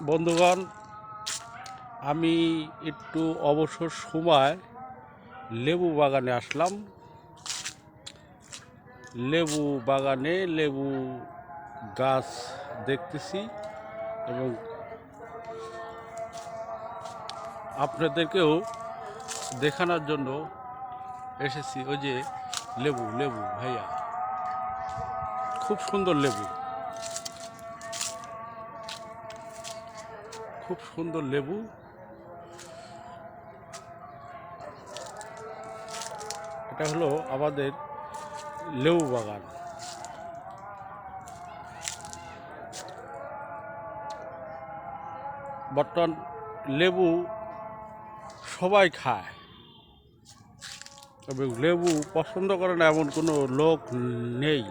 বন্ধুগণ, আমি একটু অবসর সময় লেবু বাগানে আসলাম। লেবু বাগানে লেবু গাছ দেখতেছি এবং আপনাদেরকেও দেখানোর জন্য এসেছি। ওই যে লেবু লেবু ভাইয়া, খুব সুন্দর লেবু, খুব সুন্দর লেবু। এটা হলো আমাদের লেবু বাগান। বর্তমান লেবু সবাই খায় এবং লেবু পছন্দ করে না এমন কোনো লোক নেই।